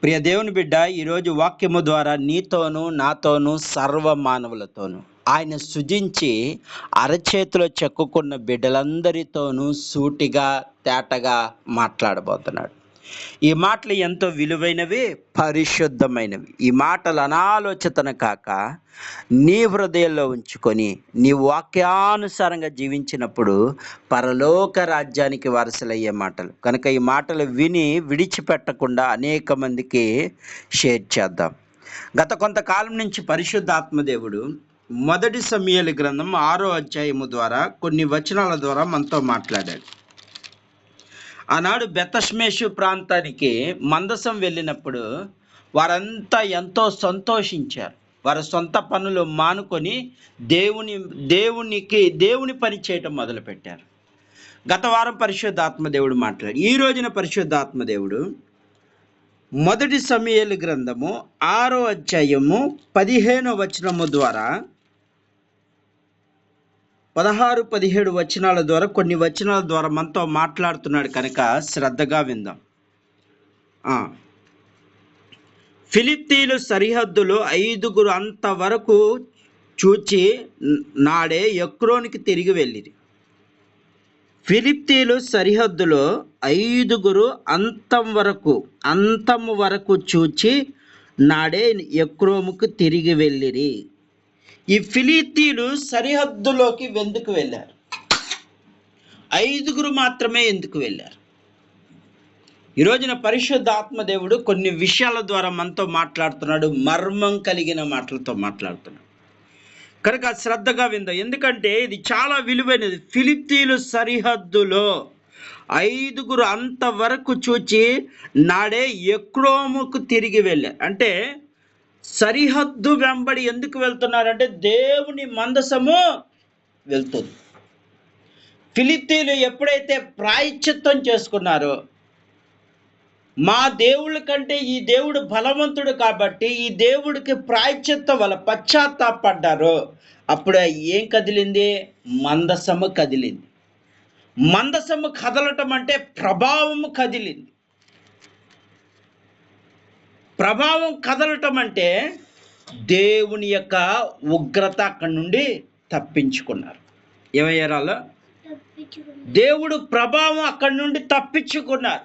ప్రియ దేవుని బిడ్డ, ఈరోజు వాక్యము ద్వారా నీతోనూ నాతోనూ సర్వ మానవులతోనూ ఆయన సృజించి అరచేతిలో చెక్కుకున్న బిడ్డలందరితోనూ సూటిగా తేటగా మాట్లాడబోతున్నాడు. ఈ మాటలు ఎంతో విలువైనవి, పరిశుద్ధమైనవి. ఈ మాటలు అనాలోచితన కాక నీ హృదయంలో ఉంచుకొని నీ వాక్యానుసారంగా జీవించినప్పుడు పరలోక రాజ్యానికి వారసులయ్యే మాటలు కనుక ఈ మాటలు విని విడిచిపెట్టకుండా అనేక మందికి షేర్ చేద్దాం. గత కొంతకాలం నుంచి పరిశుద్ధాత్మదేవుడు మొదటి సమూయేలు గ్రంథం 6వ అధ్యాయము ద్వారా కొన్ని వచనాల ద్వారా మనతో మాట్లాడాడు. ఆనాడు బెతష్మేషు ప్రాంతానికి మందసం వెళ్ళినప్పుడు వారంతా ఎంతో సంతోషించారు. వారి సొంత పనులు మానుకొని దేవుని పని చేయటం మొదలుపెట్టారు. గత వారం పరిశుద్ధాత్మదేవుడు మాట్లాడు. ఈ రోజున పరిశుద్ధాత్మదేవుడు మొదటి సమూయేలు గ్రంథము 6వ అధ్యాయము 15వ వచనము ద్వారా 16-17 వచనాల ద్వారా కొన్ని వచనాల ద్వారా మనతో మాట్లాడుతున్నాడు కనుక శ్రద్ధగా విందాం. ఫిలిష్తీయుల సరిహద్దులో 5 అంతవరకు చూచి నాడే ఎక్రోనుకి తిరిగి వెళ్ళిరి. ఫిలిష్తీయుల సరిహద్దులో 5 అంతము వరకు చూచి నాడే ఎక్రోముకు తిరిగి వెళ్ళిరి. ఈ ఫిలిష్తీయులు సరిహద్దులోకి ఎందుకు వెళ్ళారు? 5 మాత్రమే ఎందుకు వెళ్ళారు? ఈ రోజున పరిశుద్ధ ఆత్మదేవుడు కొన్ని విషయాల ద్వారా మనతో మాట్లాడుతున్నాడు. మర్మం కలిగిన మాటలతో మాట్లాడుతున్నాడు కనుక శ్రద్ధగా విందాం. ఎందుకంటే ఇది చాలా విలువైనది. ఫిలిష్తీయుల సరిహద్దులో 5 అంతవరకు చూచి నాడే ఎక్రోముకు తిరిగి వెళ్ళారు. అంటే సరిహద్దు వెంబడి ఎందుకు వెళ్తున్నారంటే దేవుని మందసము వెళ్తుంది. ఫిలిష్తీయులు ఎప్పుడైతే ప్రాయశ్చిత్తం చేసుకున్నారో, మా దేవుళ్ళ కంటే ఈ దేవుడు బలవంతుడు కాబట్టి ఈ దేవుడికి ప్రాయశ్చిత్తం వల్ల పశ్చాత్తాపడ్డారో అప్పుడు ఏం కదిలింది? మందసము కదిలింది. మందసము కదలటం అంటే ప్రభావము కదిలింది. ప్రభావం కదలటం అంటే దేవుని యొక్క ఉగ్రత అక్కడి నుండి తప్పించుకున్నారు. ఏమయ్యారాలో? దేవుడు ప్రభావం అక్కడి నుండి తప్పించుకున్నారు.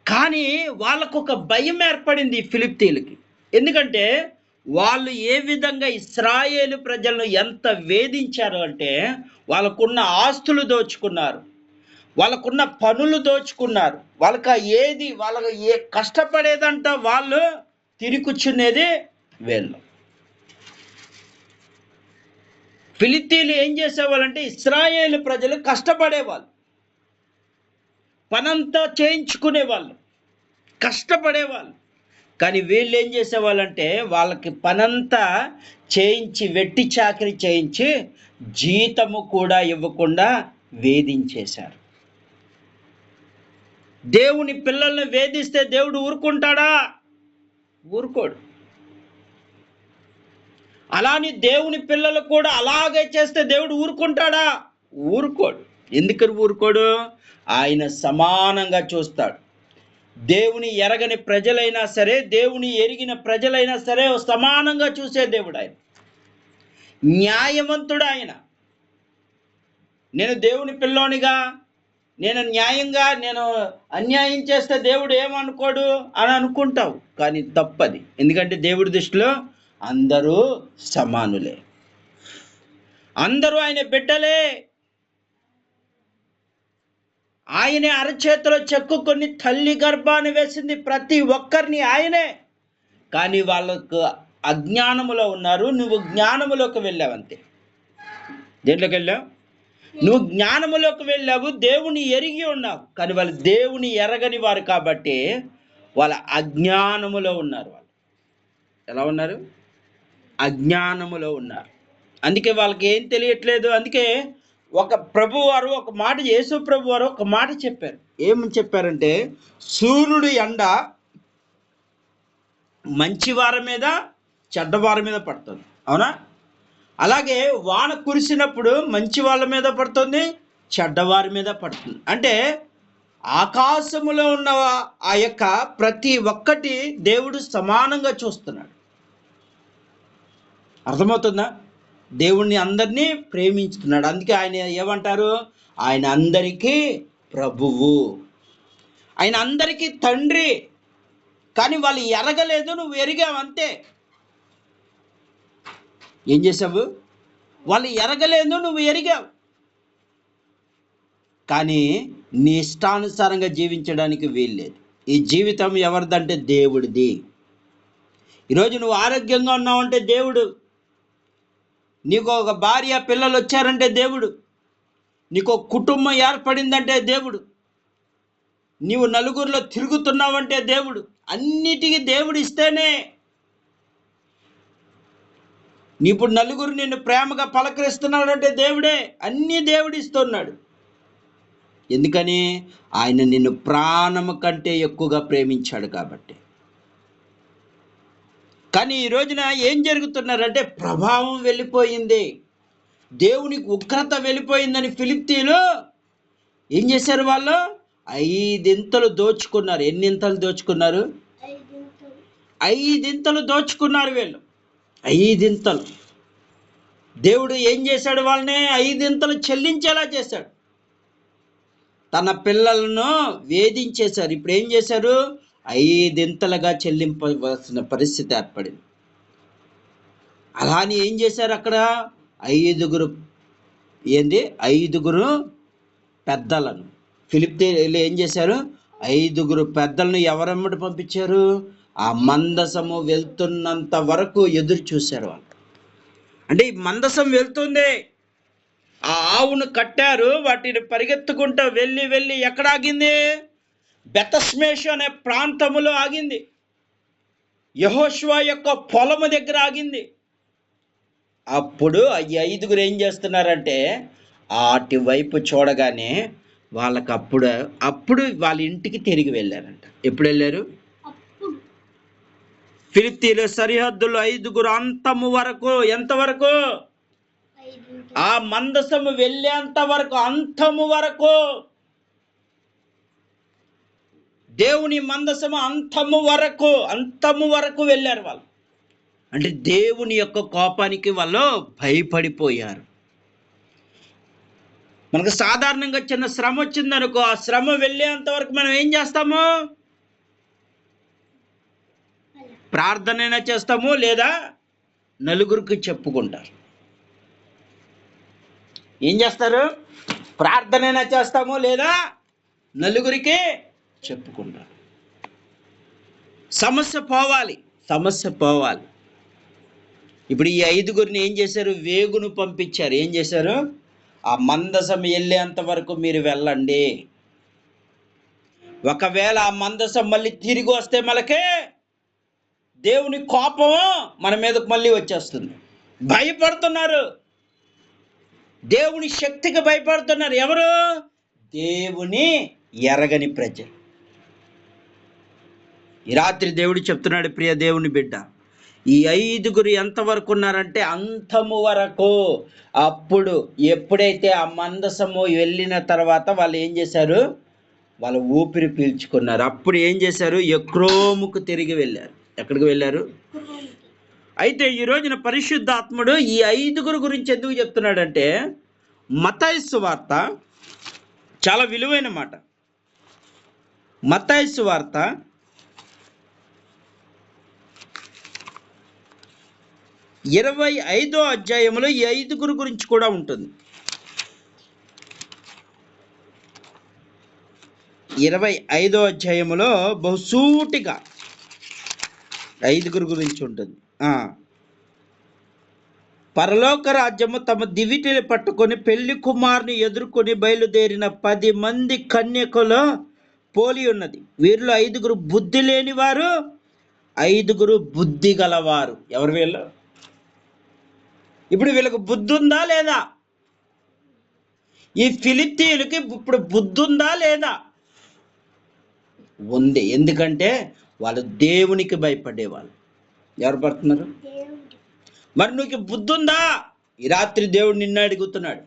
కానీ వాళ్ళకు ఒక భయం ఏర్పడింది ఫిలిష్తీయులకి. ఎందుకంటే వాళ్ళు ఏ విధంగా ఇశ్రాయేలు ప్రజలను ఎంత వేధించారు అంటే వాళ్ళకున్న ఆస్తులు దోచుకున్నారు, వాళ్ళకున్న పనులు దోచుకున్నారు. వాళ్ళకి ఏ కష్టపడేదంట వాళ్ళు తిరిగి కూర్చునేది వీళ్ళు. ఫిలిష్తీయులు ఏం చేసేవాళ్ళంటే ఇశ్రాయేలు ప్రజలు కష్టపడేవాళ్ళు, పనంతా చేయించుకునేవాళ్ళు, కష్టపడేవాళ్ళు. కానీ వీళ్ళు ఏం చేసేవాళ్ళంటే వాళ్ళకి పనంతా చేయించి, వెట్టి చాకిరి చేయించి జీతము కూడా ఇవ్వకుండా వేధించేశారు. దేవుని పిల్లల్ని వేధిస్తే దేవుడు ఊరుకుంటాడా? ఊరుకోడు. అలాని దేవుని పిల్లలు కూడా అలాగే చేస్తే దేవుడు ఊరుకుంటాడా? ఊరుకోడు. ఎందుకని ఊరుకోడు? ఆయన సమానంగా చూస్తాడు. దేవుని ఎరగని ప్రజలైనా సరే, దేవుని ఎరిగిన ప్రజలైనా సరే సమానంగా చూసే దేవుడు ఆయన. న్యాయవంతుడు ఆయన. నేను దేవుని పిల్లోనిగా, నేను న్యాయంగా నేను అన్యాయం చేస్తే దేవుడు ఏమనుకోడు అని అనుకుంటావు, కానీ తప్పది. ఎందుకంటే దేవుడి దృష్టిలో అందరూ సమానులే, అందరూ ఆయన బిడ్డలే. ఆయనే అరచేతిలో చెక్కుకొని తల్లి గర్భాన్ని వేసింది ప్రతి ఒక్కరిని ఆయనే. కానీ వాళ్ళకు అజ్ఞానములో ఉన్నారు. నువ్వు జ్ఞానములోకి వెళ్ళావంతే. దేంట్లోకి వెళ్ళావు? నువ్వు జ్ఞానములోకి వెళ్ళావు, దేవుని ఎరిగి ఉన్నావు. కానీ వాళ్ళు దేవుని ఎరగని వారు కాబట్టి వాళ్ళ అజ్ఞానములో ఉన్నారు. వాళ్ళు ఎలా ఉన్నారు? అజ్ఞానములో ఉన్నారు. అందుకే వాళ్ళకి ఏం తెలియట్లేదు. అందుకే యేసు ప్రభు వారు ఒక మాట చెప్పారు. ఏమని చెప్పారంటే, సూర్యుడు ఎండ మంచివారి మీద చెడ్డవారి మీద పడుతుంది, అవునా? అలాగే వాన కురిసినప్పుడు మంచి వాళ్ళ మీద పడుతుంది, చెడ్డవారి మీద పడుతుంది. అంటే ఆకాశములో ఉన్న ఆ యొక్క ప్రతి ఒక్కటి దేవుడు సమానంగా చూస్తున్నాడు. అర్థమవుతుందా? దేవుణ్ణి అందరినీ ప్రేమించుతున్నాడు. అందుకే ఆయన ఏమంటారు? ఆయన అందరికీ ప్రభువు, ఆయన అందరికీ తండ్రి. కానీ వాళ్ళు ఎరగలేదు, నువ్వు ఎరిగావు అంతే. ఏం చేసావు? వాళ్ళు ఎరగలేదు, నువ్వు ఎరిగావు. కానీ నీ ఇష్టానుసారంగా జీవించడానికి వీల్లేదు. ఈ జీవితం ఎవరిదంటే దేవుడిది. ఈరోజు నువ్వు ఆరోగ్యంగా ఉన్నావంటే దేవుడు, నీకు ఒక భార్య పిల్లలు వచ్చారంటే దేవుడు, నీకు ఒక కుటుంబం ఏర్పడిందంటే దేవుడు, నీవు నలుగురిలో తిరుగుతున్నావంటే దేవుడు. అన్నిటికీ దేవుడు ఇస్తేనే. ఇప్పుడు నలుగురు నిన్ను ప్రేమగా పలకరిస్తున్నాడంటే దేవుడే. అన్నీ దేవుడు ఇస్తున్నాడు. ఎందుకని? ఆయన నిన్ను ప్రాణము కంటే ఎక్కువగా ప్రేమించాడు కాబట్టి. కానీ ఈ రోజున ఏం జరుగుతున్నారంటే ప్రభావం వెళ్ళిపోయింది, దేవునికి ఉగ్రత వెళ్ళిపోయిందని ఫిలిష్తీయులు ఏం చేశారు? వాళ్ళు 5 ఇంతలు దోచుకున్నారు. ఎన్ని ఇంతలు దోచుకున్నారు? 5 ఇంతలు దోచుకున్నారు వీళ్ళు. 5 ఇంతలు. దేవుడు ఏం చేశాడు? వాళ్ళని 5 ఇంతలు చెల్లించేలా చేశాడు. తన పిల్లలను వేధించేశారు. ఇప్పుడు ఏం చేశారు? 5 ఇంతలుగా చెల్లింపవలసిన పరిస్థితి ఏర్పడింది. అలాని ఏం చేశారు? అక్కడ 5 పెద్దలను ఫిలిష్తీయులు ఏం చేశారు? 5 పెద్దలను ఎవరెమ్మటి పంపించారు? ఆ మందసము వెళ్తున్నంత వరకు ఎదురు చూశారు వాళ్ళు. అంటే ఈ మందసం వెళ్తుంది, ఆ ఆవును కట్టారు, వాటిని పరిగెత్తుకుంటూ వెళ్ళి ఎక్కడ ఆగింది? బెతష్మేషు అనే ప్రాంతములో ఆగింది. యెహోషువ యొక్క పొలము దగ్గర ఆగింది. అప్పుడు ఈ 5 ఏం చేస్తున్నారంటే అటు వైపు చూడగానే వాళ్ళకి అప్పుడు వాళ్ళ ఇంటికి తిరిగి వెళ్ళారంట. ఎప్పుడు వెళ్ళారు? ఫిలిష్తీయుల సరిహద్దులు 5 అంతము వరకు. ఎంతవరకు? ఆ మందసము వెళ్ళేంత వరకు, అంతము వరకు. దేవుని మందసము అంతము వరకు వెళ్ళారు వాళ్ళు. అంటే దేవుని యొక్క కోపానికి వాళ్ళు భయపడిపోయారు. మనకు సాధారణంగా చిన్న శ్రమ వచ్చిందనుకో, ఆ శ్రమ వెళ్ళేంత వరకు మనం ఏం చేస్తాము? ప్రార్థనైనా చేస్తాము, లేదా నలుగురికి చెప్పుకుంటారు. ఏం చేస్తారు? ప్రార్థనైనా చేస్తాము, లేదా నలుగురికి చెప్పుకుంటారు. సమస్య పోవాలి. ఇప్పుడు ఈ 5 ఏం చేశారు? వేగును పంపించారు. ఏం చేశారు? ఆ మందసం వెళ్ళేంత వరకు మీరు వెళ్ళండి. ఒకవేళ ఆ మందసం మళ్ళీ తిరిగి వస్తే మనకే దేవుని కోపం మన మీదకు మళ్ళీ వచ్చేస్తుంది. భయపడుతున్నారు, దేవుని శక్తికి భయపడుతున్నారు. ఎవరు? దేవుని ఎరగని ప్రజలు. ఈ రాత్రి దేవుడు చెప్తున్నాడు, ప్రియ దేవుని బిడ్డ, ఈ 5 ఎంతవరకు ఉన్నారంటే అంతము వరకు. అప్పుడు ఎప్పుడైతే ఆ మందసము వెళ్ళిన తర్వాత వాళ్ళు ఏం చేశారు? వాళ్ళు ఊపిరి పీల్చుకున్నారు. అప్పుడు ఏం చేశారు? ఎక్రోముకు తిరిగి వెళ్ళారు. ఎక్కడికి వెళ్ళారు? అయితే ఈ రోజున పరిశుద్ధాత్ముడు ఈ 5 గురించి ఎందుకు చెప్తున్నాడంటే, మత్తయి సువార్త చాలా విలువైన మాట. మత్తయి సువార్త 25వ అధ్యాయంలో ఈ 5 గురించి కూడా ఉంటుంది. 25వ అధ్యాయంలో బహుసూటిగా 5 గురించి ఉంటుంది. పరలోక రాజ్యము తమ దివిటిని పట్టుకొని పెళ్లి కుమారుని ఎదుర్కొని బయలుదేరిన 10 మంది కన్యకలో పోలి ఉన్నది. వీరిలో 5 బుద్ధి లేనివారు, 5 బుద్ధి గలవారు. ఎవరు వీళ్ళు? ఇప్పుడు వీళ్ళకి బుద్ధి ఉందా లేదా? ఈ ఫిలిష్తీయులకి ఇప్పుడు బుద్ధి ఉందా లేదా? ఉంది. ఎందుకంటే వాళ్ళు దేవునికి భయపడేవాళ్ళు. ఎవరు పడుతున్నారు? మరి నీకు బుద్ధి ఉందా? ఈ రాత్రి దేవుడు నిన్ను అడుగుతున్నాడు.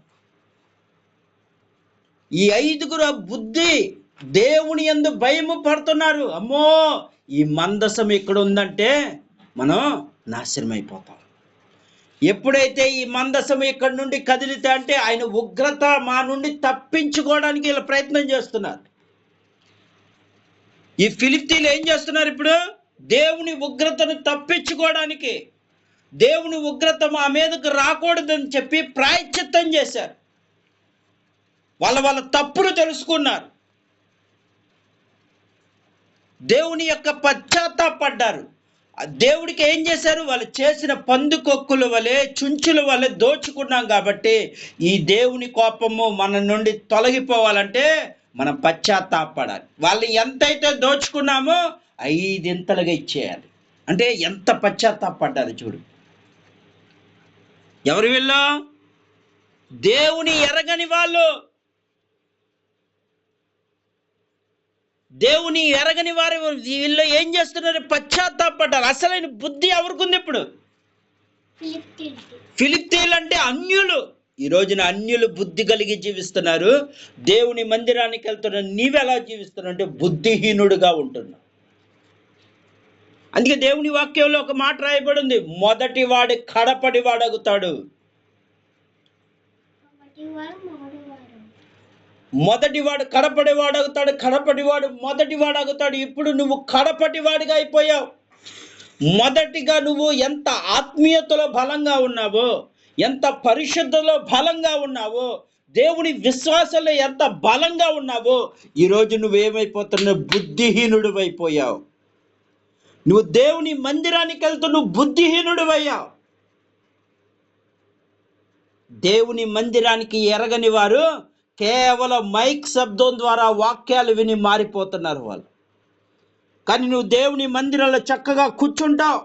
ఈ 5 బుద్ధి దేవుని యందు భయము పడుతున్నారు. అమ్మో, ఈ మందసం ఇక్కడ ఉందంటే మనం నాశనం అయిపోతాం. ఎప్పుడైతే ఈ మందసం ఇక్కడ నుండి కదిలితే అంటే ఆయన ఉగ్రత మా నుండి తప్పించుకోవడానికి వీళ్ళు ప్రయత్నం చేస్తున్నారు. ఈ ఫిలిష్తీయులు ఏం చేస్తున్నారు ఇప్పుడు? దేవుని ఉగ్రతను తప్పించుకోవడానికి, దేవుని ఉగ్రత మా మీదకు రాకూడదని చెప్పి ప్రాయశ్చిత్తం చేశారు. వాళ్ళ తప్పులు తెలుసుకున్నారు, దేవుని యొక్క పశ్చాత్తాపడ్డారు. దేవుడికి ఏం చేశారు? వాళ్ళు చేసిన పందుకొక్కుల వలె, చుంచుల వలె దోచుకున్నాం కాబట్టి ఈ దేవుని కోపము మన నుండి తొలగిపోవాలంటే మనం పశ్చాత్తాపడాలి. వాళ్ళు ఎంతైతే దోచుకున్నామో 5 ఇచ్చేయాలి. అంటే ఎంత పశ్చాత్తాపడ్డారు చూడు. ఎవరు వీళ్ళు? దేవుని ఎరగని వాళ్ళు, దేవుని ఎరగని వారు. వీళ్ళు ఏం చేస్తున్నారు? పశ్చాత్తాపడ్డారు. అసలైన బుద్ధి ఎవరికుంది ఇప్పుడు? ఫిలిష్తీయులు అంటే అన్యులు. ఈ రోజున అన్యులు బుద్ధి కలిగి జీవిస్తున్నారు. దేవుని మందిరానికి వెళ్తున్న నీవెలా జీవిస్తున్నావు అంటే బుద్ధిహీనుడుగా ఉంటున్నావు. అందుకే దేవుని వాక్యంలో ఒక మాట రాయబడి ఉంది, మొదటి వాడు కడపడి వాడగుతాడు. మొదటివాడు కడపటివాడు అవుతాడు, కడపటివాడు మొదటివాడు అవుతాడు. ఇప్పుడు నువ్వు కడపటివాడిగా అయిపోయావు. మొదటిగా నువ్వు ఎంత ఆత్మీయతలో బలంగా ఉన్నావో, ఎంత పరిశుద్ధలో బలంగా ఉన్నావో, దేవుని విశ్వాసంలో ఎంత బలంగా ఉన్నావో, ఈరోజు నువ్వేమైపోతున్నావు? బుద్ధిహీనుడు అయిపోయావు. నువ్వు దేవుని మందిరానికి వెళ్తూ నువ్వు బుద్ధిహీనుడు అయ్యావు. దేవుని మందిరానికి ఎరగని వారు కేవలం మైక్ శబ్దం ద్వారా వాక్యాలు విని మారిపోతున్నారు వాళ్ళు. కానీ నువ్వు దేవుని మందిరంలో చక్కగా కూర్చుంటావు,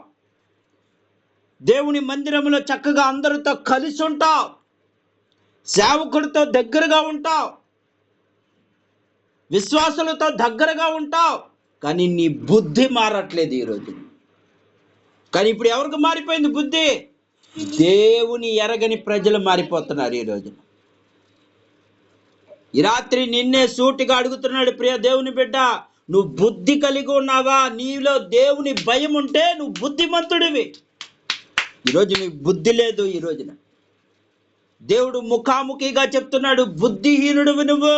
దేవుని మందిరంలో చక్కగా అందరితో కలిసి ఉంటావు, సేవకుడితో దగ్గరగా ఉంటావు, విశ్వాసులతో దగ్గరగా ఉంటావు. కానీ నీ బుద్ధి మారట్లేదు ఈరోజు. కానీ ఇప్పుడు ఎవరికి మారిపోయింది బుద్ధి? దేవుని ఎరగని ప్రజలు మారిపోతున్నారు ఈరోజు. ఈ రాత్రి నిన్నే సూటిగా అడుగుతున్నాడు, ప్రియ దేవుని బిడ్డ, నువ్వు బుద్ధి కలిగి ఉన్నావా? నీలో దేవుని భయం ఉంటే నువ్వు బుద్ధిమంతుడివి. ఈరోజు నీకు బుద్ధి లేదు. ఈ రోజున దేవుడు ముఖాముఖిగా చెప్తున్నాడు, బుద్ధిహీనుడివి నువ్వు.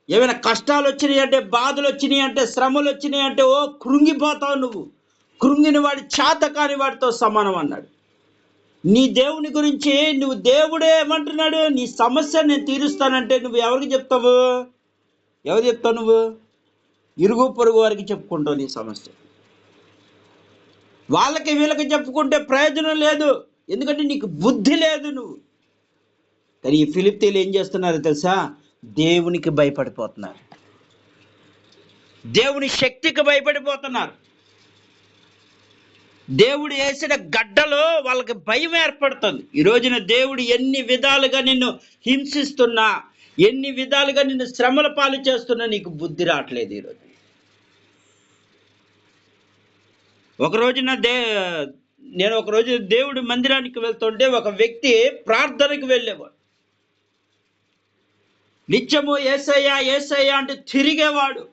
ఏమైనా కష్టాలు వచ్చినాయి అంటే, బాధలు వచ్చినాయి అంటే, శ్రమలు వచ్చినాయి అంటే ఓ కృంగిపోతావు నువ్వు. కృంగిన వాడి చేత కాని వాడితో సమానం అన్నాడు. నీ దేవుని గురించి నువ్వు, దేవుడే ఏమంటున్నాడు? నీ సమస్య నేను తీరుస్తానంటే నువ్వు ఎవరికి చెప్తావు? ఎవరు చెప్తావు? నువ్వు ఇరుగు పొరుగు వారికి చెప్పుకుంటావు నీ సమస్య. వాళ్ళకి వీళ్ళకి చెప్పుకుంటే ప్రయోజనం లేదు, ఎందుకంటే నీకు బుద్ధి లేదు నువ్వు. కానీ ఈ ఫిలిష్తీయులు ఏం చేస్తున్నారు తెలుసా? దేవునికి భయపడిపోతున్నారు, దేవుని శక్తికి భయపడిపోతున్నారు. దేవుడు వేసిన గడ్డలో వాళ్ళకి భయం ఏర్పడుతుంది. ఈ రోజున దేవుడు ఎన్ని విధాలుగా నిన్ను హింసిస్తున్నా, ఎన్ని విధాలుగా నిన్ను శ్రమల పాలు చేస్తున్నా నీకు బుద్ధి రావట్లేదు. ఈరోజు నేను ఒకరోజు దేవుడి మందిరానికి వెళ్తుంటే ఒక వ్యక్తి ప్రార్థనకు వెళ్ళేవాడు. నిత్యము యేసయ్యా యేసయ్యా అంటే తిరిగేవాడు.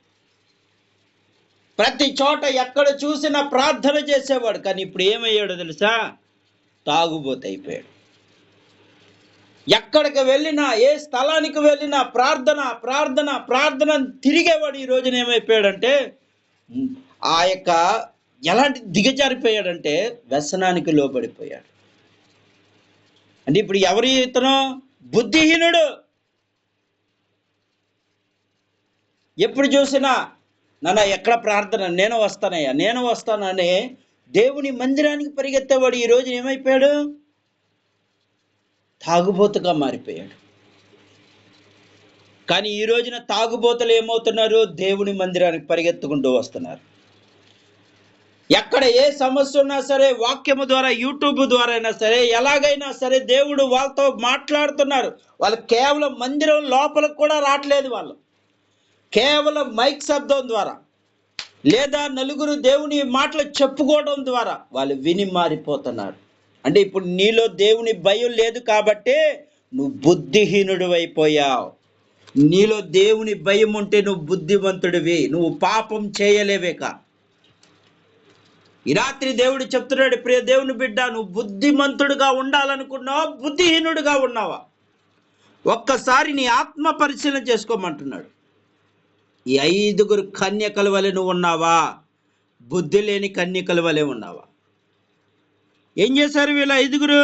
ప్రతి చోట ఎక్కడ చూసినా ప్రార్థన చేసేవాడు. కానీ ఇప్పుడు ఏమయ్యాడో తెలుసా? తాగుబోతు అయిపోయాడు. ఎక్కడికి వెళ్ళినా, ఏ స్థలానికి వెళ్ళినా ప్రార్థన ప్రార్థన ప్రార్థన తిరిగేవాడు. ఈ రోజున ఏమైపోయాడంటే ఆ యొక్క ఎలాంటి దిగజారిపోయాడంటే వ్యసనానికి లోబడిపోయాడు. అంటే ఇప్పుడు ఎవరు ఇతను? బుద్ధిహీనుడు. ఎప్పుడు చూసినా నాన్న ఎక్కడ ప్రార్థన, నేను వస్తానయ్యా నేను వస్తానని దేవుని మందిరానికి పరిగెత్తేవాడు ఈ రోజు ఏమైపోయాడు? తాగుబోతుగా మారిపోయాడు. కానీ ఈ రోజున తాగుబోతులు ఏమవుతున్నారు? దేవుని మందిరానికి పరిగెత్తుకుంటూ వస్తున్నారు. ఎక్కడ ఏ సమస్య ఉన్నా సరే వాక్యము ద్వారా, యూట్యూబ్ ద్వారా అయినా సరే, ఎలాగైనా సరే దేవుడు వాళ్ళతో మాట్లాడుతున్నారు. వాళ్ళు కేవలం మందిరం లోపలికి కూడా రావట్లేదు. వాళ్ళు కేవలం మైక్ శబ్దం ద్వారా లేదా నలుగురు దేవుని మాటలు చెప్పుకోవడం ద్వారా వాళ్ళు విని మారిపోతున్నారు. అంటే ఇప్పుడు నీలో దేవుని భయం లేదు కాబట్టి నువ్వు బుద్ధిహీనుడు అయిపోయావు. నీలో దేవుని భయం ఉంటే నువ్వు బుద్ధిమంతుడివి, నువ్వు పాపం చేయలేవేక. ఈ రాత్రి దేవుడు చెప్తున్నాడు, ప్రియ దేవుని బిడ్డ, నువ్వు బుద్ధిమంతుడుగా ఉండాలనుకున్నావా, బుద్ధిహీనుడుగా ఉన్నావా? ఒక్కసారి నీ ఆత్మ పరిశీలన చేసుకోమంటున్నాడు. ఈ 5 కన్యకల వలె నువ్వు ఉన్నావా, బుద్ధి లేని కన్యకల వలె ఉన్నావా? ఏం చేశారు వీళ్ళ 5?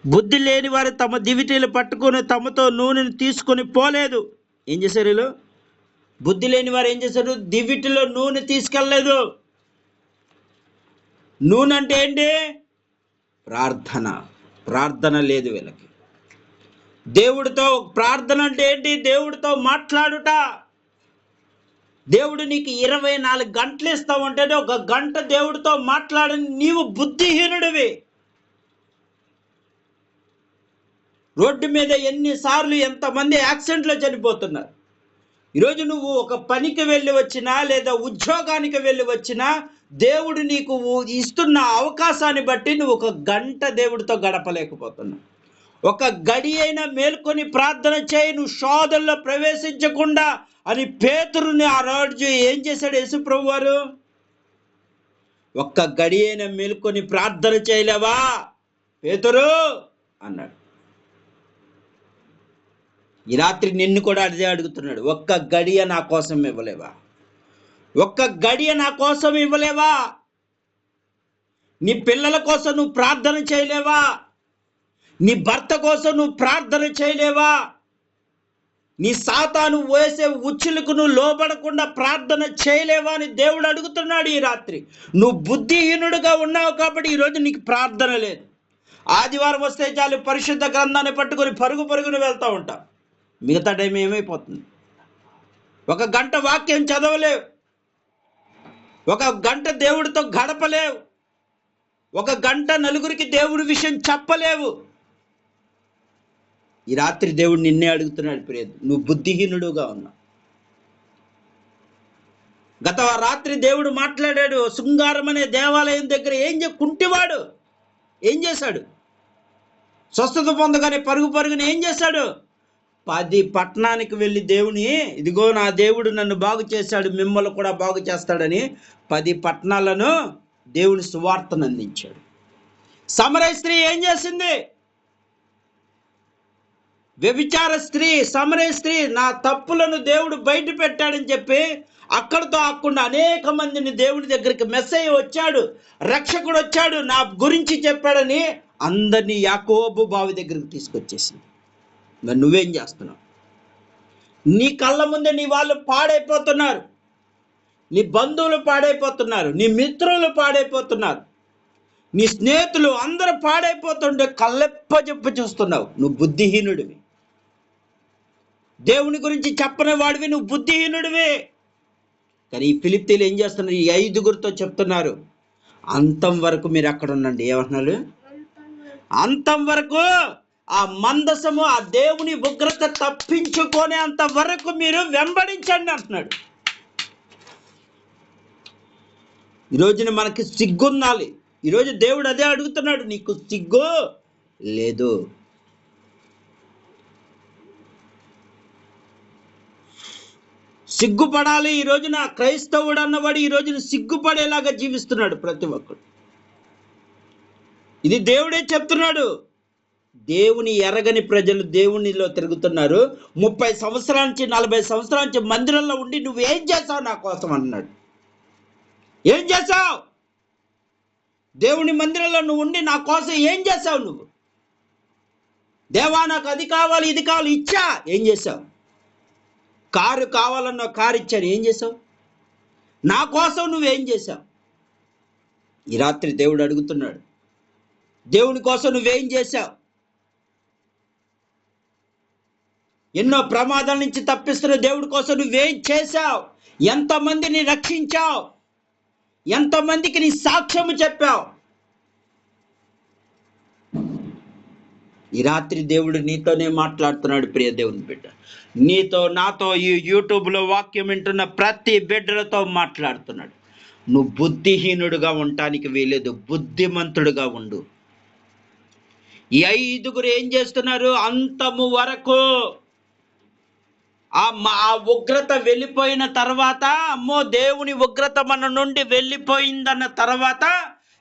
బుద్ధి లేని వారు తమ దివిటీలు పట్టుకొని తమతో నూనెను తీసుకొని పోలేదు. ఏం చేశారు వీళ్ళు? బుద్ధి లేని వారు ఏం చేశారు? దివిటిలో నూనె తీసుకెళ్ళలేదు. నూనె అంటే ఏంటి? ప్రార్థన లేదు వీళ్ళకి. దేవుడితో ప్రార్థన అంటే ఏంటి? దేవుడితో మాట్లాడుట. దేవుడు నీకు 24 గంటలు ఇస్తామంటేనే 1 గంట దేవుడితో మాట్లాడని నీవు బుద్ధిహీనుడివి. రోడ్డు మీద ఎన్నిసార్లు ఎంతమంది యాక్సిడెంట్లో చనిపోతున్నారు. ఈరోజు నువ్వు ఒక పనికి వెళ్ళి వచ్చినా లేదా ఉద్యోగానికి వెళ్ళి వచ్చినా దేవుడు నీకు ఇస్తున్న అవకాశాన్ని బట్టి నువ్వు 1 గంట దేవుడితో గడపలేకపోతున్నావు. 1 గడి అయినా మేల్కొని ప్రార్థన చేయి, నువ్వు శోధనలో ప్రవేశించకుండా అని పేతురుని ఆ రోజు ఏం చేశాడు యేసు ప్రభు వారు? 1 గడి అయినా మేల్కొని ప్రార్థన చేయలేవా పేతురు అన్నాడు. ఈ రాత్రి నిన్ను కూడా అదే అడుగుతున్నాడు, 1 గడియ నా కోసం ఇవ్వలేవా? 1 గడియ నా కోసం ఇవ్వలేవా? నీ పిల్లల కోసం నువ్వు ప్రార్థన చేయలేవా? నీ భర్త కోసం నువ్వు ప్రార్థన చేయలేవా? నీ సాతాను వేసే ఉచ్చులకు నువ్వు లోబడకుండా ప్రార్థన చేయలేవా అని దేవుడు అడుగుతున్నాడు ఈ రాత్రి. నువ్వు బుద్ధిహీనుడుగా ఉన్నావు కాబట్టి ఈరోజు నీకు ప్రార్థన లేదు. ఆదివారం వస్తే చాలు పరిశుద్ధ గ్రంథాన్ని పట్టుకొని పరుగున వెళ్తూ ఉంటావు. మిగతా టైం ఏమైపోతుంది? 1 గంట వాక్యం చదవలేవు, 1 గంట దేవుడితో గడపలేవు, 1 గంట నలుగురికి దేవుడి విషయం చెప్పలేవు. ఈ రాత్రి దేవుడు నిన్నే అడుగుతున్నాడు, ప్రియ, నువ్వు బుద్ధిహీనుడుగా ఉన్నావు. గత రాత్రి దేవుడు మాట్లాడాడు. శృంగారం అనే దేవాలయం దగ్గర కుంటివాడు ఏం చేశాడు? స్వస్థత పొందగానే పరుగున ఏం చేశాడు? 10 పట్టణానికి వెళ్ళి దేవుని, ఇదిగో నా దేవుడు నన్ను బాగు చేశాడు, మిమ్మల్ని కూడా బాగు చేస్తాడని 10 పట్టణాలను దేవుని సువార్తను అందించాడు. సమరయ స్త్రీ ఏం చేసింది? వ్యభిచార స్త్రీ, సమరయ స్త్రీ నా తప్పులను దేవుడు బయట పెట్టాడని చెప్పి అక్కడితో ఆకుండా అనేక మందిని దేవుడి దగ్గరికి మెస్సయ్య వచ్చాడు, రక్షకుడు వచ్చాడు, నా గురించి చెప్పాడని అందరినీ యాకోబు బావి దగ్గరికి తీసుకొచ్చేసింది. మరి నువ్వేం చేస్తున్నావు? నీ కళ్ళ ముందే నీ వాళ్ళు పాడైపోతున్నారు, నీ బంధువులు పాడైపోతున్నారు, నీ మిత్రులు పాడైపోతున్నారు, నీ స్నేహితులు అందరూ పాడైపోతుంటే కళ్ళెప్పచెప్పి చూస్తున్నావు. నువ్వు బుద్ధిహీనుడివి. దేవుని గురించి చెప్పని వాడివి, నువ్వు బుద్ధిహీనుడివి. కానీ ఈ ఫిలిప్పీలు ఏం చేస్తున్నారు? ఈ 5గురితో చెప్తున్నారు, అంతం వరకు మీరు అక్కడ ఉండండి. ఏమంటున్నారు? అంతం వరకు ఆ మందసము, ఆ దేవుని ఉగ్రత తప్పించుకొని అంత వరకు మీరు వెంబడించండి అంటున్నాడు. ఈరోజున మనకి సిగ్గుండాలి. ఈరోజు దేవుడు అదే అడుగుతున్నాడు, నీకు సిగ్గు లేదు. సిగ్గుపడాలి. ఈ రోజున క్రైస్తవుడు అన్నవాడు ఈ రోజున సిగ్గుపడేలాగా జీవిస్తున్నాడు ప్రతి ఒక్కడు. ఇది దేవుడే చెప్తున్నాడు. దేవుని ఎరగని ప్రజలు దేవునిలో తిరుగుతున్నారు. 30 సంవత్సరాల నుంచి 40 సంవత్సరాల నుంచి మందిరంలో ఉండి నువ్వేం చేసావు నా కోసం అన్నాడు. ఏం చేసావు? దేవుని మందిరంలో నువ్వు ఉండి నా కోసం ఏం చేసావు? నువ్వు దేవా నాకు అది కావాలి ఇది కావాలి ఇచ్చా, ఏం చేసావు? కారు కావాలన్న కారు ఇచ్చాను, ఏం చేసావు? నా కోసం నువ్వేం చేసావు? ఈ రాత్రి దేవుడు అడుగుతున్నాడు, దేవుని కోసం నువ్వేం చేశావు? ఎన్నో ప్రమాదాల నుంచి తప్పిస్తున్న దేవుడి కోసం నువ్వేం చేశావు? ఎంతమందిని రక్షించావు? ఎంతమందికి నీ సాక్ష్యము చెప్పావు? ఈ రాత్రి దేవుడు నీతోనే మాట్లాడుతున్నాడు ప్రియ దేవుని బిడ్డ. నీతో నాతో ఈ యూట్యూబ్లో వాక్యం వింటున్న ప్రతి బిడ్డలతో మాట్లాడుతున్నాడు. నువ్వు బుద్ధిహీనుడుగా ఉండటానికి వీలేదు, బుద్ధిమంతుడుగా ఉండు. ఈ 5 ఏం చేస్తున్నారు? అంతము వరకు ఆ ఉగ్రత వెళ్ళిపోయిన తర్వాత, అమ్మో దేవుని ఉగ్రత మన నుండి వెళ్ళిపోయిందన్న తర్వాత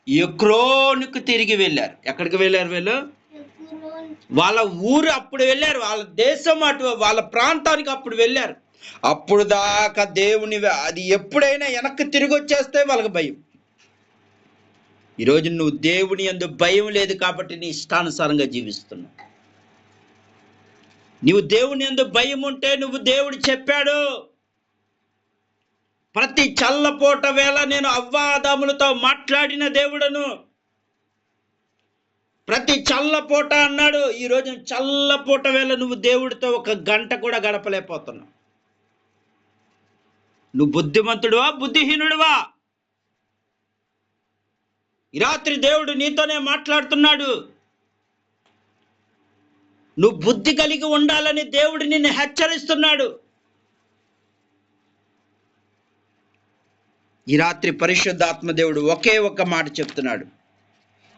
ఎక్రోనుకు తిరిగి వెళ్ళారు. ఎక్కడికి వెళ్ళారు వీళ్ళు? వాళ్ళ ఊరు అప్పుడు వెళ్ళారు, వాళ్ళ దేశం అటు వాళ్ళ ప్రాంతానికి అప్పుడు వెళ్ళారు. అప్పుడు దాకా దేవుని అది ఎప్పుడైనా వెనక్కి తిరిగి వచ్చేస్తే వాళ్ళకి భయం. ఈరోజు నువ్వు దేవుని యందు భయం లేదు కాబట్టి నీ ఇష్టానుసారంగా జీవిస్తున్నావు. నువ్వు దేవుని యందు భయం ఉంటే, నువ్వు దేవుడు చెప్పాడు ప్రతి చల్లపోట వేళ నేను అవ్వాదములతో మాట్లాడిన దేవుడను, ప్రతి చల్లపోట అన్నాడు. ఈరోజు చల్లపోట వేళ నువ్వు దేవుడితో 1 గంట కూడా గడపలేకపోతున్నావు. నువ్వు బుద్ధిమంతుడువా బుద్ధిహీనుడువా? ఈ రాత్రి దేవుడు నీతోనే మాట్లాడుతున్నాడు. నువ్వు బుద్ధి కలిగి ఉండాలని దేవుడు నిన్ను హెచ్చరిస్తున్నాడు. ఈ రాత్రి పరిశుద్ధాత్మ దేవుడు ఒకే ఒక్క మాట చెప్తున్నాడు.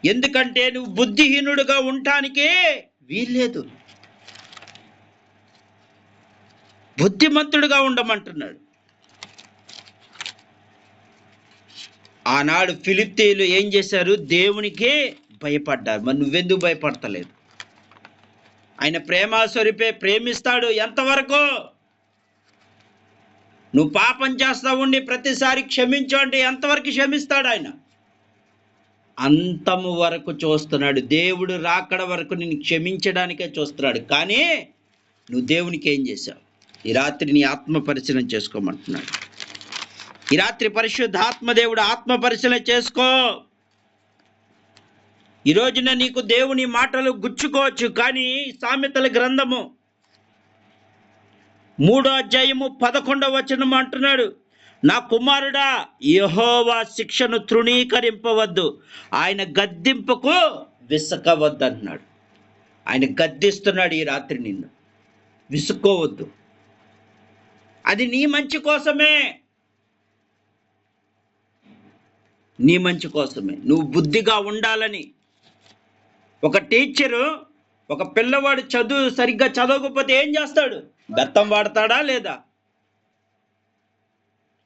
ఎందుకంటే నువ్వు బుద్ధిహీనుడుగా ఉండటానికే వీల్లేదు, బుద్ధిమంతుడుగా ఉండమంటున్నాడు. ఆనాడు ఫిలిష్తీయులు ఏం చేశారు? దేవునికి భయపడ్డారు. మరి నువ్వెందుకు భయపడతలేదు? ఆయన ప్రేమాస్వరూపే, ప్రేమిస్తాడు. ఎంతవరకు? నువ్వు పాపం చేస్తా ఉండి ప్రతిసారి క్షమించు అంటే ఎంతవరకు క్షమిస్తాడు ఆయన? అంతము వరకు చూస్తున్నాడు. దేవుడు రాకడ వరకు నిన్ను క్షమించడానికే చూస్తున్నాడు. కానీ నువ్వు దేవునికి ఏం చేశావు? ఈ రాత్రి నీ ఆత్మ పరిశీలన చేసుకోమంటున్నాడు. ఈ రాత్రి పరిశుద్ధాత్మ దేవుడు ఆత్మ పరిశీలన చేసుకో. ఈ రోజున నీకు దేవుని మాటలు గుచ్చుకోవచ్చు, కానీ సామెతల గ్రంథము 3వ అధ్యాయము 11వ వచనం అంటున్నాడు, నా కుమారుడా, యెహోవా శిక్షను తృణీకరింపవద్దు, ఆయన గద్దింపుకు విసుకవద్దు అంటున్నాడు. ఆయన గద్దిస్తున్నాడు ఈ రాత్రి, నిన్ను విసుక్కోవద్దు. అది నీ మంచి కోసమే, నీ మంచి కోసమే. నువ్వు బుద్ధిగా ఉండాలని. ఒక టీచరు ఒక పిల్లవాడు సరిగ్గా చదవకపోతే ఏం చేస్తాడు? బెత్తం వాడతాడా లేదా?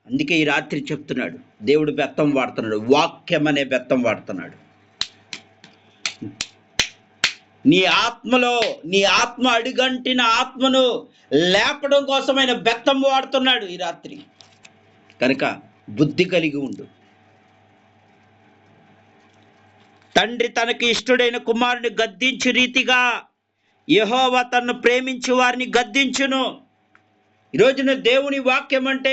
అందుకే ఈ రాత్రి చెప్తున్నాడు, దేవుడు బెత్తం వాడుతున్నాడు, వాక్యం అనే బెత్తం వాడుతున్నాడు. నీ ఆత్మలో, నీ ఆత్మ అడుగంటిన ఆత్మను లేపడం కోసమైన బెత్తం వాడుతున్నాడు ఈ రాత్రి. కనుక బుద్ధి కలిగి ఉండు. తండ్రి తనకి ఇష్టడైన కుమారుని గద్దించు రీతిగా యెహోవా తన్ను ప్రేమించు వారిని గద్దించును. ఈరోజున దేవుని వాక్యం అంటే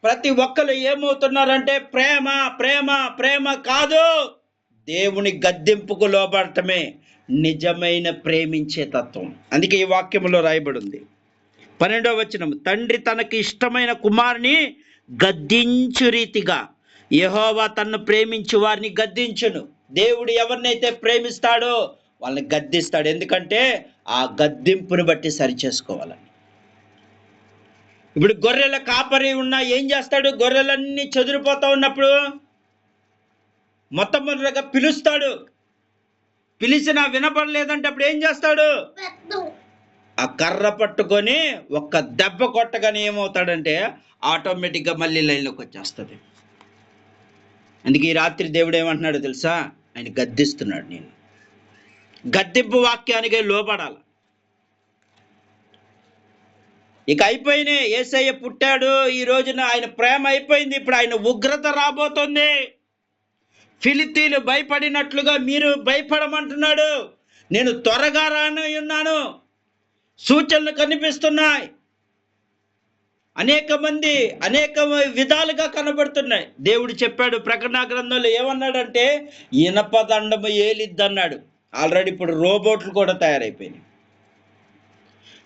ప్రతి ఒక్కరు ఏమవుతున్నారంటే ప్రేమ ప్రేమ ప్రేమ కాదు, దేవుని గద్దింపుకు లోబడటమే నిజమైన ప్రేమించే తత్వం. అందుకే ఈ వాక్యంలో రాయబడి ఉంది 12వ వచనం, తండ్రి తనకి ఇష్టమైన కుమారుని గద్దించు రీతిగా యెహోవా తన్ను ప్రేమించు వారిని గద్దించును. దేవుడు ఎవరినైతే ప్రేమిస్తాడో వాళ్ళని గద్దిస్తాడు. ఎందుకంటే ఆ గద్దింపుని బట్టి సరి చేసుకోవాలని. ఇప్పుడు గొర్రెల కాపరి ఉన్నా ఏం చేస్తాడు? గొర్రెలన్నీ చెదిరిపోతా ఉన్నప్పుడు మొట్టమొదటిగా పిలుస్తాడు. పిలిచినా వినపడలేదంటే అప్పుడు ఏం చేస్తాడు? ఆ కర్ర పట్టుకొని ఒక్క దెబ్బ కొట్టగానే ఏమవుతాడంటే ఆటోమేటిక్గా మళ్ళీ లైన్లోకి వచ్చేస్తుంది. అందుకే ఈ రాత్రి దేవుడు ఏమంటున్నాడు తెలుసా? ఆయన గద్దిస్తున్నాడు. నేను గద్దింపు వాక్యానికి లోబడాలి. ఇక అయిపోయినాయి. యేసయ్య పుట్టాడు, ఈ రోజున ఆయన ప్రేమ అయిపోయింది. ఇప్పుడు ఆయన ఉగ్రత రాబోతుంది. ఫిలిష్తీయులు భయపడినట్లుగా మీరు భయపడమంటున్నాడు. నేను త్వరగా రానున్నాను. సూచనలు కనిపిస్తున్నాయి, అనేక విధాలుగా కనబడుతున్నాయి. దేవుడు చెప్పాడు ప్రకటన గ్రంథంలో, ఏమన్నాడంటే ఇనపదండము ఏలిద్దన్నాడు. ఆల్రెడీ ఇప్పుడు రోబోట్లు కూడా తయారైపోయినాయి.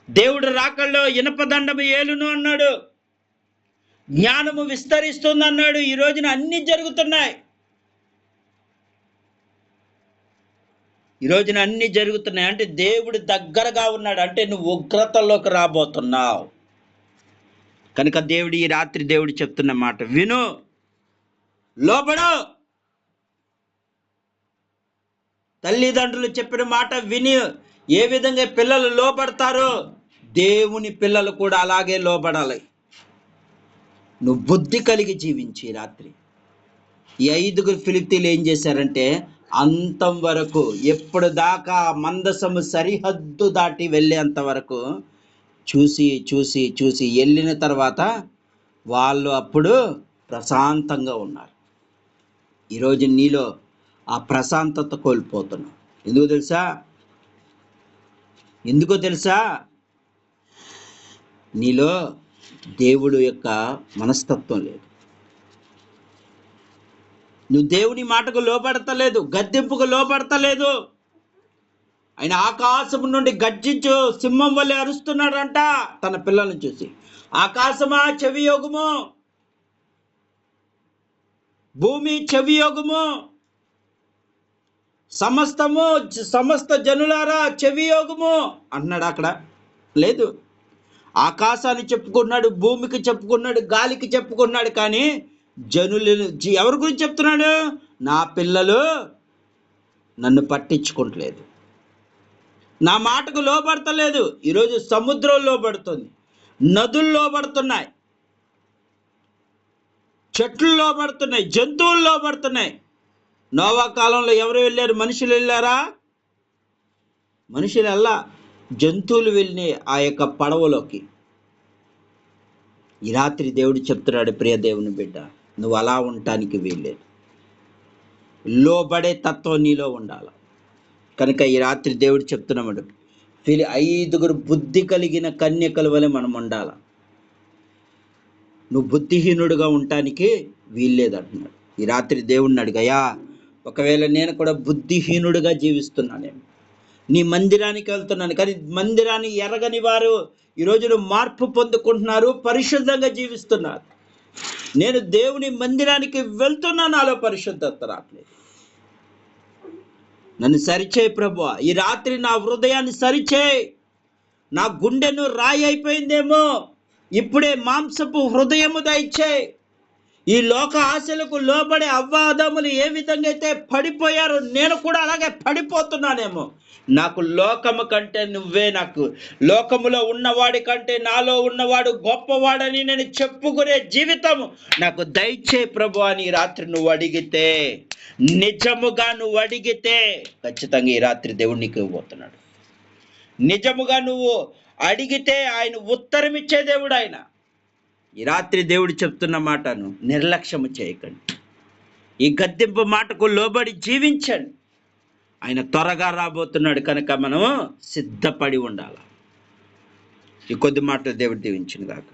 దేవుడు రాకల్లో ఇనపదండము ఏలును అన్నాడు. జ్ఞానము విస్తరిస్తుంది అన్నాడు. ఈ రోజున అన్ని జరుగుతున్నాయి. అంటే దేవుడు దగ్గరగా ఉన్నాడు. అంటే నువ్వు ఉగ్రతలోకి రాబోతున్నావు. కనుక దేవుడు ఈ రాత్రి దేవుడు చెప్తున్న మాట విను, లోబడు. తల్లిదండ్రులు చెప్పిన మాట విని ఏ విధంగా పిల్లలు లోబడతారో దేవుని పిల్లలు కూడా అలాగే లోబడాలి. నువ్వు బుద్ధి కలిగి జీవించి రాత్రి. ఈ 5 ఫిలిష్తీయులు ఏం చేశారంటే అంతం వరకు, ఎప్పుడు దాకా మందసము సరిహద్దు దాటి వెళ్ళేంత వరకు చూసి చూసి చూసి వెళ్ళిన తర్వాత వాళ్ళు అప్పుడు ప్రశాంతంగా ఉన్నారు. ఈరోజు నీలో ఆ ప్రశాంతత కోల్పోతున్నావు. ఎందుకో తెలుసా? నీలో దేవుడు యొక్క మనస్తత్వం లేదు. నువ్వు దేవుని మాటకు లోబడతలేదు, గద్దింపుకు లోబడతలేదు. ఆయన ఆకాశం నుండి గర్జించు సింహం వల్లే అరుస్తున్నాడంట తన పిల్లల్ని చూసి. ఆకాశమా చెవియోగము, భూమి చెవియోగము, సమస్త జనులారా చెవియోగము అన్నాడు. అక్కడ లేదు. ఆకాశాన్ని చెప్పుకున్నాడు, భూమికి చెప్పుకున్నాడు, గాలికి చెప్పుకున్నాడు. కానీ జనులు ఎవరి గురించి చెప్తున్నాడు? నా పిల్లలు నన్ను పట్టించుకోవట్లేదు, నా మాటకు లోబడతలేదు. ఈరోజు సముద్రం లోబడుతుంది, నదులు లోబడుతున్నాయి, చెట్లు లోబడుతున్నాయి, జంతువులు లోబడుతున్నాయి. నోవా కాలంలో ఎవరు వెళ్ళారు? మనుషులు వెళ్ళారా? మనుషులు వెళ్ళా, జంతువులు వెళ్ళినాయి ఆ యొక్క పడవలోకి. ఈ రాత్రి దేవుడు చెప్తున్నాడు, ప్రియ దేవుని బిడ్డ, నువ్వు అలా ఉండటానికి వీల్లేదు. లోబడే తత్వం నీలో ఉండాలి. కనుక ఈ రాత్రి దేవుడు చెప్తున్నాడు, 5 బుద్ధి కలిగిన కన్యకల వలె మనం ఉండాలి. నువ్వు బుద్ధిహీనుడుగా ఉండటానికి వీల్లేదు అంటున్నాడు. ఈ రాత్రి దేవుడిని అడిగయ్యా, ఒకవేళ నేను కూడా బుద్ధిహీనుడుగా జీవిస్తున్నానేమో, నీ మందిరానికి వెళ్తున్నాను కానీ మందిరాన్ని ఎరగని వారు ఈరోజు మార్పు పొందుకుంటున్నారు, పరిశుద్ధంగా జీవిస్తున్నారు. నేను దేవుని మందిరానికి వెళ్తున్నా, నాలో పరిశుద్ధత రావట్లేదు. నన్ను సరిచేయి ప్రభువా, ఈ రాత్రి నా హృదయాన్ని సరిచేయి. నా గుండెను రాయి అయిపోయిందేమో, ఇప్పుడే మాంసపు హృదయము దయచేయి. ఈ లోక ఆశలకు లోబడే అవ్వాదములు ఏ విధంగా అయితే పడిపోయారో నేను కూడా అలాగే పడిపోతున్నానేమో. నాకు లోకము కంటే నువ్వే, నాకు లోకములో ఉన్నవాడి కంటే నాలో ఉన్నవాడు గొప్పవాడని నేను చెప్పుకునే జీవితము నాకు దయచే ప్రభు అని ఈ రాత్రి నువ్వు అడిగితే, నిజముగా నువ్వు అడిగితే ఖచ్చితంగా ఈ రాత్రి దేవుడు నీకు ఇవ్వబోతున్నాడు. నిజముగా నువ్వు అడిగితే ఆయన ఉత్తరం ఇచ్చే దేవుడు. ఆయన ఈ రాత్రి దేవుడు చెప్తున్న మాటను నిర్లక్ష్యము చేయకండి. ఈ గద్దింపు మాటకు లోబడి జీవించండి. ఆయన త్వరగా రాబోతున్నాడు కనుక మనం సిద్ధపడి ఉండాలి. ఈ కొద్ది మాటలు దేవుడు దీవించును గాక.